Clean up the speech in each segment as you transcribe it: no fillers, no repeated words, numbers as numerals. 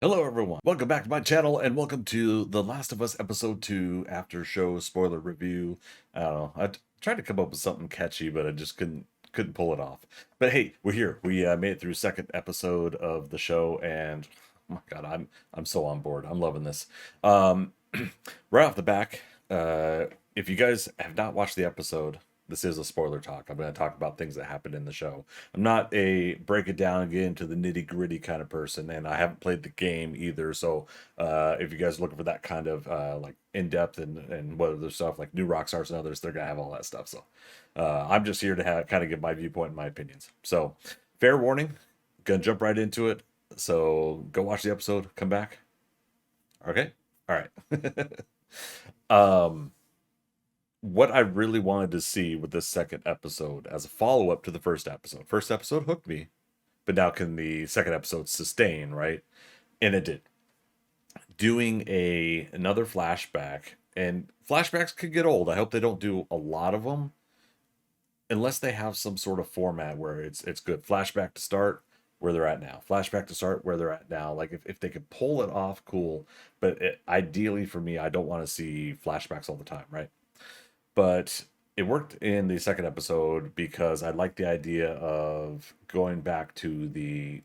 Hello, everyone. Welcome back to my channel, and welcome to The Last of Us Episode 2 After Show Spoiler Review. I don't know. Tried to come up with something catchy, but I just couldn't pull it off. But hey, we're here. We made it through second episode of the show, and oh my God, I'm so on board. I'm loving this. Um, right off the back, if you guys have not watched the episode, this is a spoiler talk. I'm going to talk about things that happened in the show. I'm not a break it down and get into the nitty gritty kind of person, and I haven't played the game either. So if you guys are looking for that kind of like in depth and what other stuff like new rock stars and others, they're gonna have all that stuff. So I'm just here to kind of give my viewpoint and my opinions. So fair warning, gonna jump right into it. So go watch the episode, come back. Okay, all right. um what I really wanted to see with this second episode as a follow up to the first episode. First episode hooked me, but now can the second episode sustain, right? And it did. Doing another flashback, and flashbacks could get old. I hope they don't do a lot of them unless they have some sort of format where it's good. Flashback to start where they're at now. Flashback to start where they're at now. Like if they could pull it off, cool. But ideally for me, I don't want to see flashbacks all the time, right? But it worked in the second episode because I like the idea of going back to the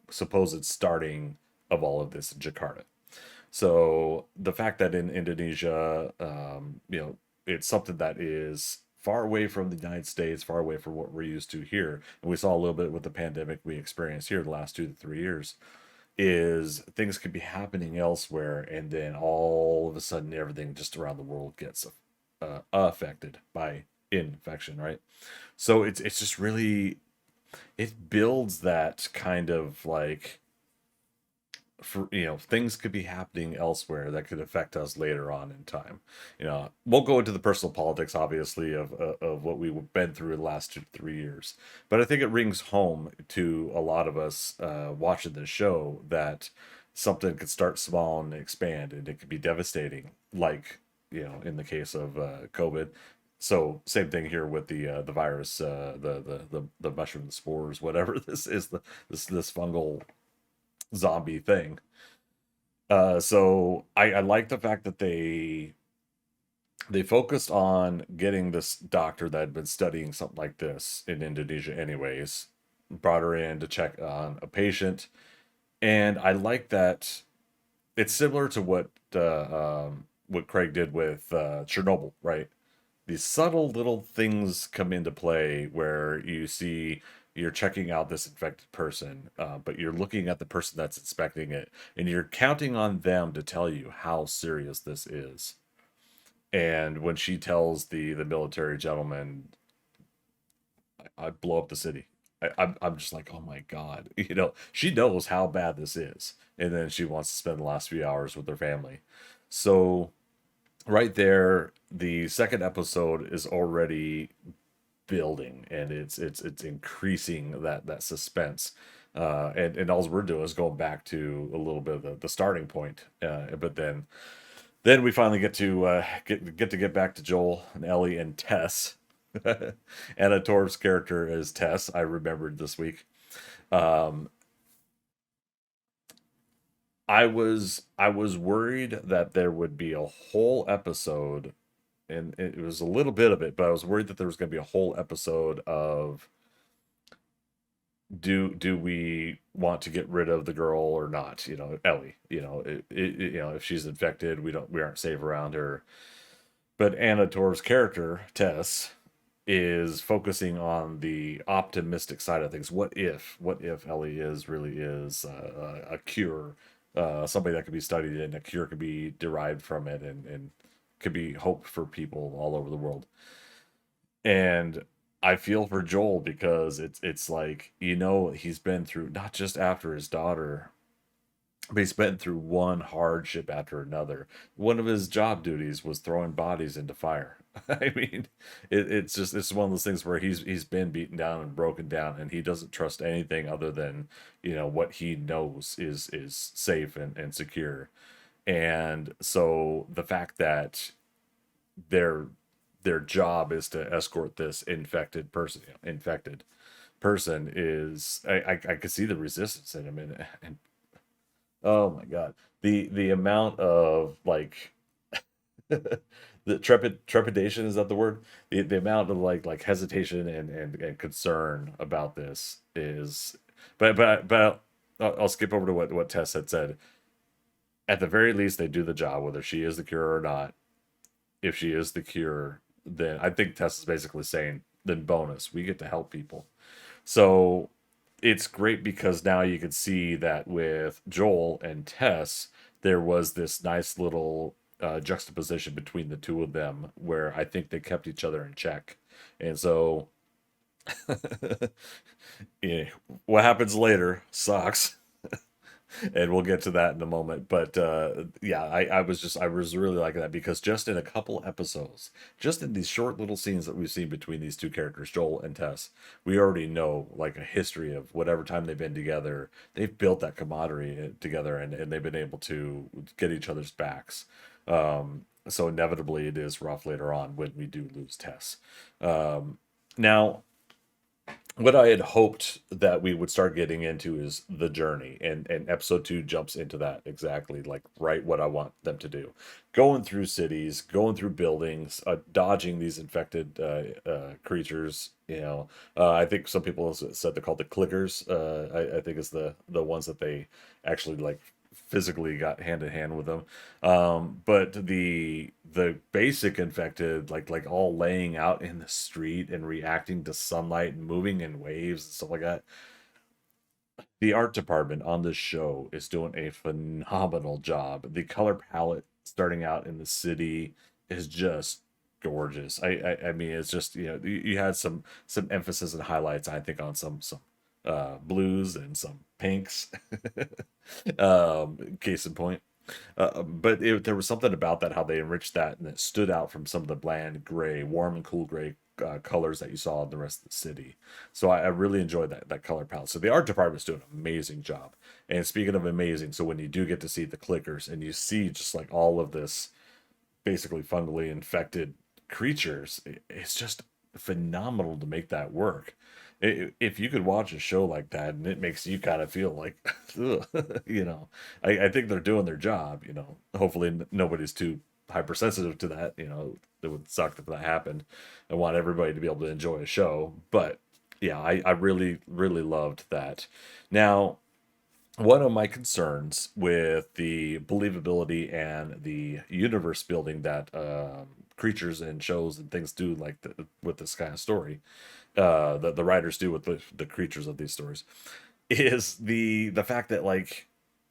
supposed starting of all of this in Jakarta. So the fact that in Indonesia, it's something that is far away from the United States, far away from what we're used to here, and we saw a little bit with the pandemic we experienced here the last 2 to 3 years, is things could be happening elsewhere, and then all of a sudden everything just around the world gets affected by infection, right? So it's just really it builds that kind of like for things could be happening elsewhere that could affect us later on in time. Won't go into the personal politics obviously of what we've been through the last 2 to 3 years, but I think it rings home to a lot of us watching this show that something could start small and expand, and it could be devastating, like in the case of COVID. So same thing here with the virus, the mushroom, the spores, whatever this is, this fungal zombie thing. So I like the fact that they focused on getting this doctor that had been studying something like this in Indonesia anyways, brought her in to check on a patient. And I like that it's similar to what Craig did with Chernobyl, right? These subtle little things come into play where you're checking out this infected person, but you're looking at the person that's inspecting it, and you're counting on them to tell you how serious this is. And when she tells the military gentleman, I blow up the city. I'm just like, oh my God, she knows how bad this is, and then she wants to spend the last few hours with her family. So right there, the second episode is already building, and it's increasing that suspense. And all we're doing is going back to a little bit of the starting point. But then we finally get to get back to Joel and Ellie and Tess. Anna Torv's character as Tess, I remembered this week. Um, I was worried that there would be a whole episode, and it was a little bit of it, but I was worried that there was going to be a whole episode of do we want to get rid of the girl or not? Ellie. If she's infected, we aren't safe around her. But Anna Torv's character Tess is focusing on the optimistic side of things. What if Ellie really is a cure, somebody that could be studied and a cure could be derived from it, and could be hope for people all over the world. And I feel for Joel because it's like, he's been through, not just after his daughter, but he's been through one hardship after another. One of his job duties was throwing bodies into fire. I mean, it's one of those things where he's been beaten down and broken down, and he doesn't trust anything other than what he knows is safe and secure. And so the fact that their their job is to escort this infected person is, I could see the resistance in him, and Oh my god. The amount of like the trepidation, is that the word? The amount of like hesitation and concern about this is, but I'll skip over to what Tess had said. At the very least, they do the job, whether she is the cure or not. If she is the cure, then I think Tess is basically saying, then bonus, we get to help people. So it's great because now you can see that with Joel and Tess, there was this nice little juxtaposition between the two of them where I think they kept each other in check. And so, yeah, what happens later sucks. And we'll get to that in a moment. But yeah, I was really liking that because just in a couple episodes, just in these short little scenes that we've seen between these two characters, Joel and Tess, we already know like a history of whatever time they've been together. They've built that camaraderie together, and they've been able to get each other's backs. So inevitably, it is rough later on when we do lose Tess. Now, what I had hoped that we would start getting into is the journey, and episode two jumps into that exactly, like right what I want them to do, going through cities, going through buildings, dodging these infected creatures. I think some people have said they're called the clickers. I think is the ones that they actually like physically got hand in hand with them. But the basic infected, like all laying out in the street and reacting to sunlight and moving in waves and stuff like that. The art department on this show is doing a phenomenal job. The color palette starting out in the city is just gorgeous. I mean, it's just, you had some emphasis and highlights, I think, on some blues and some pinks. Case in point. But there was something about that, how they enriched that, and it stood out from some of the bland gray, warm and cool gray colors that you saw in the rest of the city. So I really enjoyed that color palette. So the art department is doing an amazing job. And speaking of amazing, so when you do get to see the clickers and you see just like all of this basically fungally infected creatures, it's just phenomenal to make that work. If you could watch a show like that and it makes you kind of feel like, ugh, I think they're doing their job. Hopefully nobody's too hypersensitive to that. It would suck if that happened. I want everybody to be able to enjoy a show, but yeah, I really really loved that. Now, one of my concerns with the believability and the universe building that creatures and shows and things do, like with this kind of story, that the writers do with the creatures of these stories, is the fact that, like,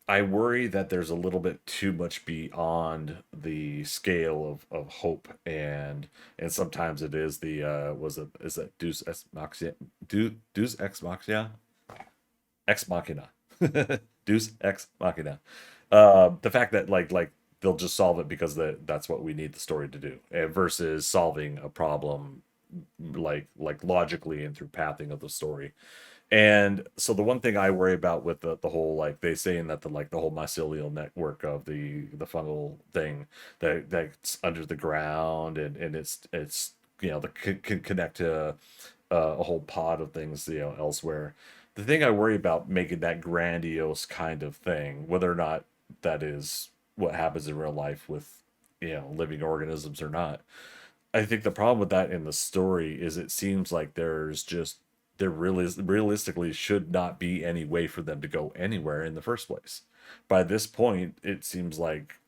I worry that there's a little bit too much beyond the scale of hope, and sometimes it is the was it is that Deus ex machina, Deus ex machina, ex machina, Deus ex machina. The fact that like they'll just solve it because that's what we need the story to do, versus solving a problem like logically and through pathing of the story. And so the one thing I worry about with the whole, like, they saying that the whole mycelial network of the fungal thing that's under the ground, and it's that can connect to a whole pod of things elsewhere. The thing I worry about making that grandiose kind of thing, whether or not that is what happens in real life with living organisms or not. I think the problem with that in the story is it seems like there really realistically should not be any way for them to go anywhere in the first place. By this point, it seems like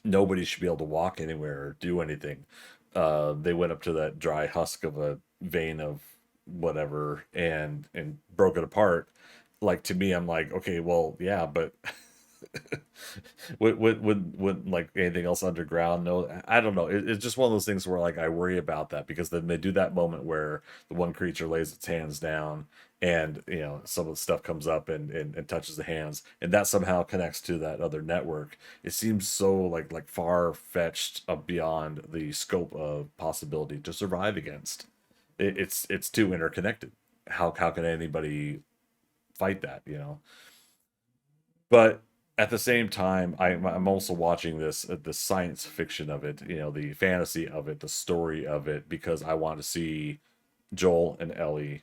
nobody should be able to walk anywhere or do anything. They went up to that dry husk of a vein of whatever and broke it apart. Like, to me, I'm like, okay, well, yeah, but would like anything else underground? No, I don't know. It's just one of those things where, like, I worry about that, because then they do that moment where the one creature lays its hands down, and some of the stuff comes up and touches the hands, and that somehow connects to that other network. It seems so like far fetched, beyond the scope of possibility to survive against. It's too interconnected. How can anybody fight that? But at the same time, I'm also watching the science fiction of it, the fantasy of it, the story of it, because I want to see Joel and Ellie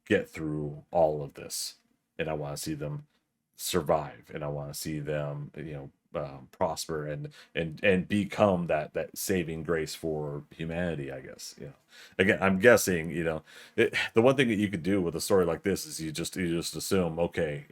get through all of this, and I want to see them survive, and I want to see them, prosper and become that saving grace for humanity, I guess. Again, I'm guessing, the one thing that you could do with a story like this is you just assume, okay,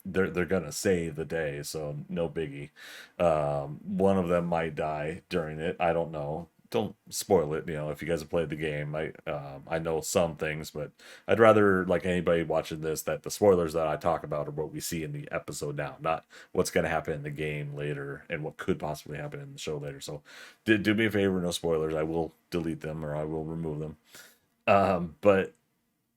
they're gonna save the day, so no biggie. One of them might die during it. I don't know. Don't spoil it. If you guys have played the game, I know some things, but I'd rather, like anybody watching this, that the spoilers that I talk about are what we see in the episode now, not what's going to happen in the game later and what could possibly happen in the show later. So, do me a favor, no spoilers. I will delete them or I will remove them. But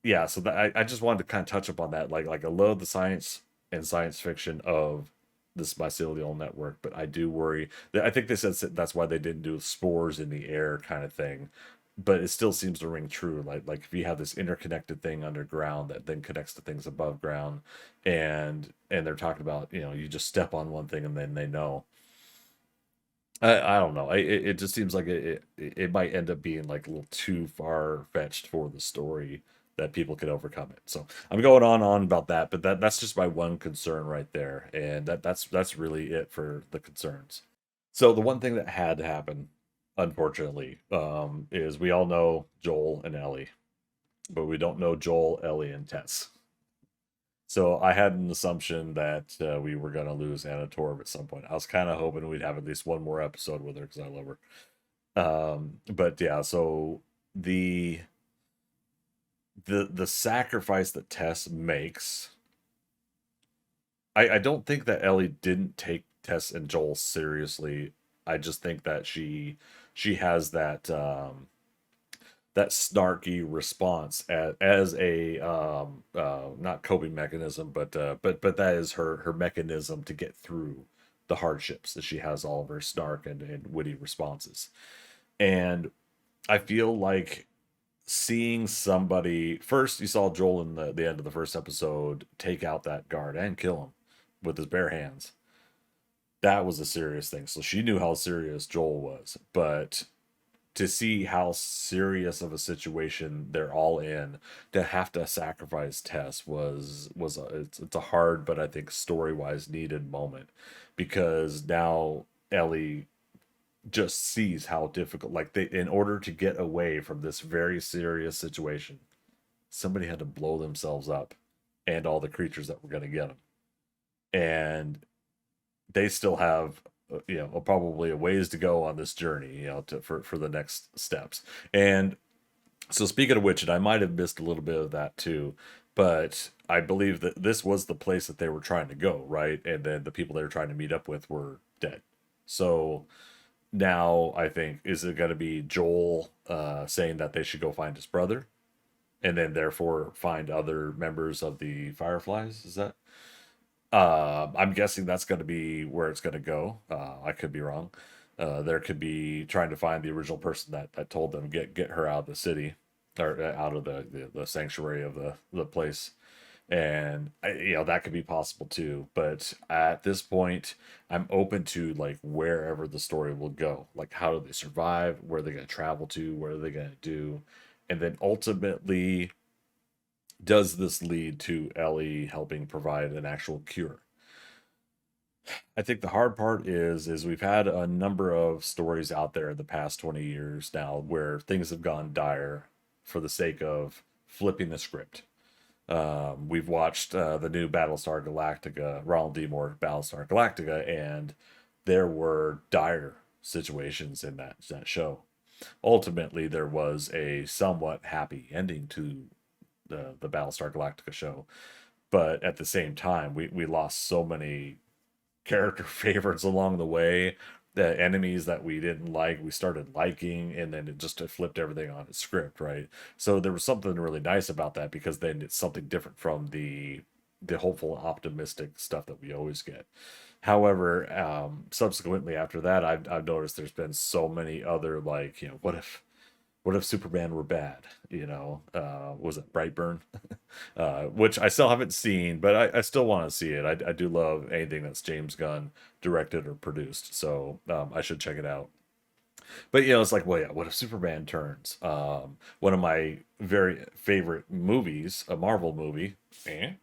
yeah, so I just wanted to kind of touch upon that. Like I love the science and science fiction of this mycelial network, but I do worry that I think they said that's why they didn't do spores in the air kind of thing. But it still seems to ring true. Like if you have this interconnected thing underground that then connects to things above ground, and they're talking about, you just step on one thing and then they know. I don't know. It just seems like it might end up being like a little too far fetched for the story that people could overcome it. So I'm going on about that, but that's just my one concern right there, and that's really it for the concerns. So the one thing that had to happen, unfortunately, is we all know Joel and Ellie, but we don't know Joel, Ellie, and Tess. So I had an assumption that we were going to lose Anna Torv at some point. I was kind of hoping we'd have at least one more episode with her because I love her. But yeah, so the the sacrifice that Tess makes, I don't think that Ellie didn't take Tess and Joel seriously. I just think that she has that snarky response as a not coping mechanism, but that is her mechanism to get through the hardships, that she has all of her snark and witty responses. And I feel like seeing somebody first, you saw Joel in the end of the first episode take out that guard and kill him with his bare hands. That was a serious thing. So she knew how serious Joel was, but to see how serious of a situation they're all in, to have to sacrifice Tess it's a hard, but I think story wise needed moment, because now Ellie just sees how difficult, like, they, in order to get away from this very serious situation, somebody had to blow themselves up and all the creatures that were going to get them, and they still have probably a ways to go on this journey, for the next steps. And so, speaking of which, and I might have missed a little bit of that too, but I believe that this was the place that they were trying to go, right? And then the people they were trying to meet up with were dead. So now I think, is it going to be Joel saying that they should go find his brother and then therefore find other members of the Fireflies? Is that I'm guessing that's going to be where it's going to go. I could be wrong. There could be trying to find the original person that told them get her out of the city, or out of the sanctuary of the place, and that could be possible too. But at this point, I'm open to like wherever the story will go. Like, how do they survive? Where are they going to travel to? What are they going to do? And then ultimately, does this lead to Ellie helping provide an actual cure? I think the hard part is we've had a number of stories out there in the past 20 years now where things have gone dire for the sake of flipping the script. We've watched the new Battlestar Galactica, Ronald D. Moore Battlestar Galactica, and there were dire situations in that show. Ultimately, there was a somewhat happy ending to the Battlestar Galactica show, but at the same time, we lost so many character favorites along the way. The enemies that we didn't like, we started liking, and then it just flipped everything on its script, right? So there was something really nice about that, because then it's something different from the hopeful, optimistic stuff that we always get. However, subsequently after that, I've noticed there's been so many other, like, what if Superman were bad? Was it Brightburn? Which I still haven't seen, but I still want to see it. I do love anything that's James Gunn directed or produced, so I should check it out. But it's like, well, yeah, what if Superman turns? One of my very favorite movies, a Marvel movie, eh?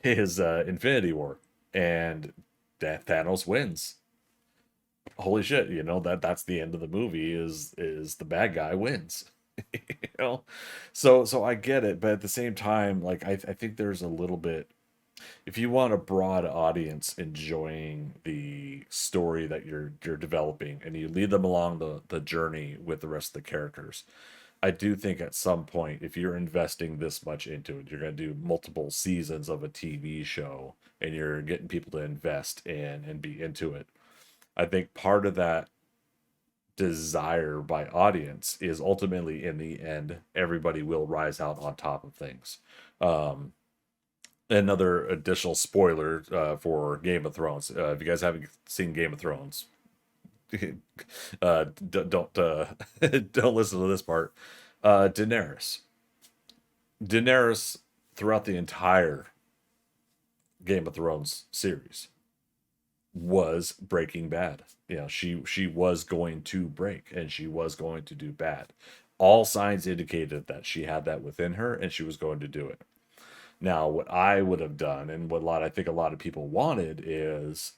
is Infinity War, and Thanos wins. Holy shit, that's the end of the movie is the bad guy wins. you know so I get it, but at the same time, like I think there's a little bit, if you want a broad audience enjoying the story that you're developing and you lead them along the journey with the rest of the characters, I do think at some point, if you're investing this much into it, you're going to do multiple seasons of a TV show and you're getting people to invest in and be into it. I think part of that desire by audience is ultimately, in the end, everybody will rise out on top of things. Um, Another additional spoiler for Game of Thrones. If you guys haven't seen Game of Thrones, don't don't listen to this part. Daenerys. Daenerys throughout the entire Game of Thrones series was Breaking Bad. She was going to break and she was going to do bad. All signs indicated that she had that within her and she was going to do it. Now, what I would have done, and what I think a lot of people wanted, is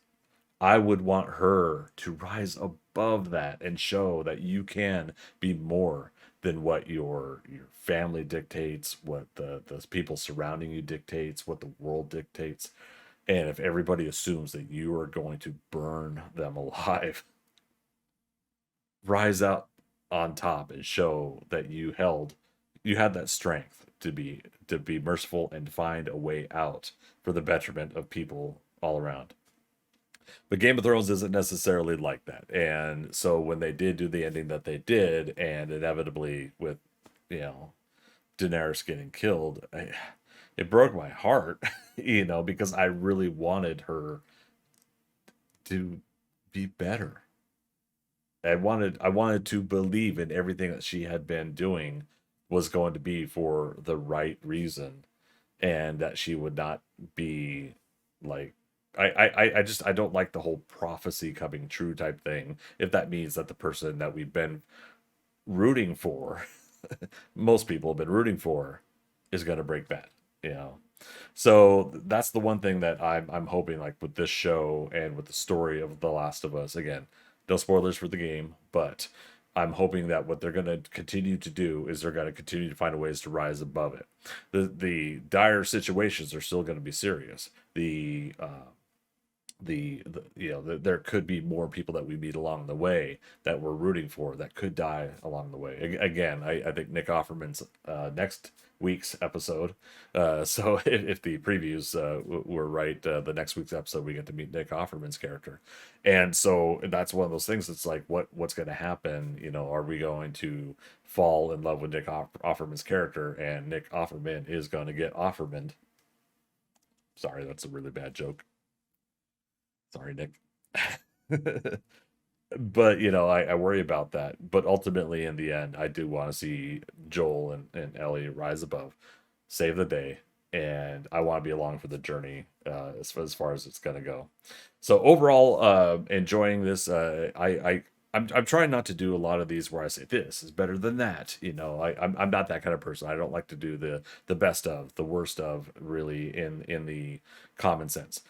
I would want her to rise above that and show that you can be more than what your family dictates, what the people surrounding you dictates, what the world dictates. And if everybody assumes that you are going to burn them alive, rise up on top and show that you had that strength to be merciful and find a way out for the betterment of people all around. But Game of Thrones isn't necessarily like that. And so when they did do the ending that they did, and inevitably with, you know, Daenerys getting killed, it broke my heart, because I really wanted her to be better. I wanted to believe in everything that she had been doing was going to be for the right reason, and that she would not be like, I don't like the whole prophecy coming true type thing. If that means that the person that we've been rooting for, most people have been rooting for, is going to break bad, you know. So that's the one thing that I'm hoping, like with this show and with the story of The Last of Us. Again, no spoilers for the game, but I'm hoping that what they're going to continue to do is they're going to continue to find ways to rise above it. The dire situations are still going to be serious. There could be more people that we meet along the way that we're rooting for that could die along the way. Again, I think Nick Offerman's next week's episode. So if the previews were right, the next week's episode we get to meet Nick Offerman's character, and so that's one of those things. It's like, what's going to happen? Are we going to fall in love with Nick Offerman's character, and Nick Offerman is going to get Offerman? Sorry, that's a really bad joke. Sorry, Nick. But I worry about that. But ultimately, in the end, I do want to see Joel and Ellie rise above, save the day, and I want to be along for the journey, as far as it's gonna go. So overall, enjoying this. I'm trying not to do a lot of these where I say this is better than that. I'm not that kind of person. I don't like to do the best of, the worst of, really, in the common sense.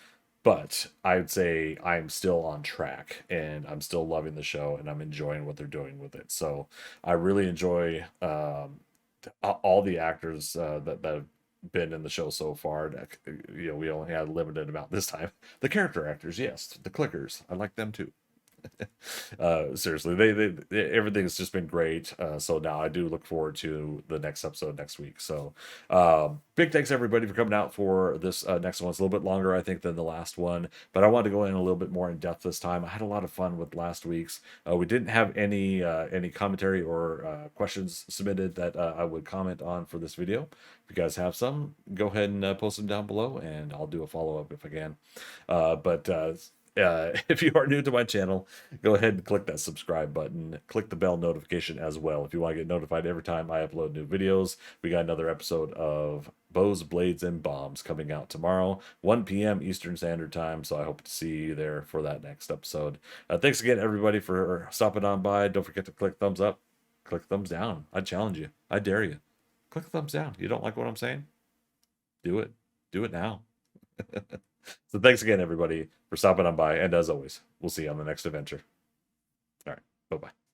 But I'd say I'm still on track and I'm still loving the show and I'm enjoying what they're doing with it. So I really enjoy all the actors that have been in the show so far. We only had a limited amount this time. The character actors, yes, the clickers, I like them too. Seriously, they everything's just been great. So now I do look forward to the next episode next week. So big thanks everybody for coming out for this next one. It's a little bit longer, I think, than the last one, but I wanted to go in a little bit more in depth this time. I had a lot of fun with last week's. We didn't have any commentary or questions submitted that I would comment on for this video. If you guys have some, go ahead and post them down below, and I'll do a follow-up if I can. But if you are new to my channel, go ahead and click that subscribe button. Click the bell notification as well if you want to get notified every time I upload new videos. We got another episode of Bows, Blades, and Bombs coming out tomorrow, 1 p.m. Eastern Standard Time. So I hope to see you there for that next episode. Thanks again, everybody, for stopping on by. Don't forget to click thumbs up, click thumbs down. I challenge you. I dare you. Click thumbs down. You don't like what I'm saying? Do it. Do it now. So thanks again, everybody, for stopping on by. And as always, we'll see you on the next adventure. All right. Bye bye.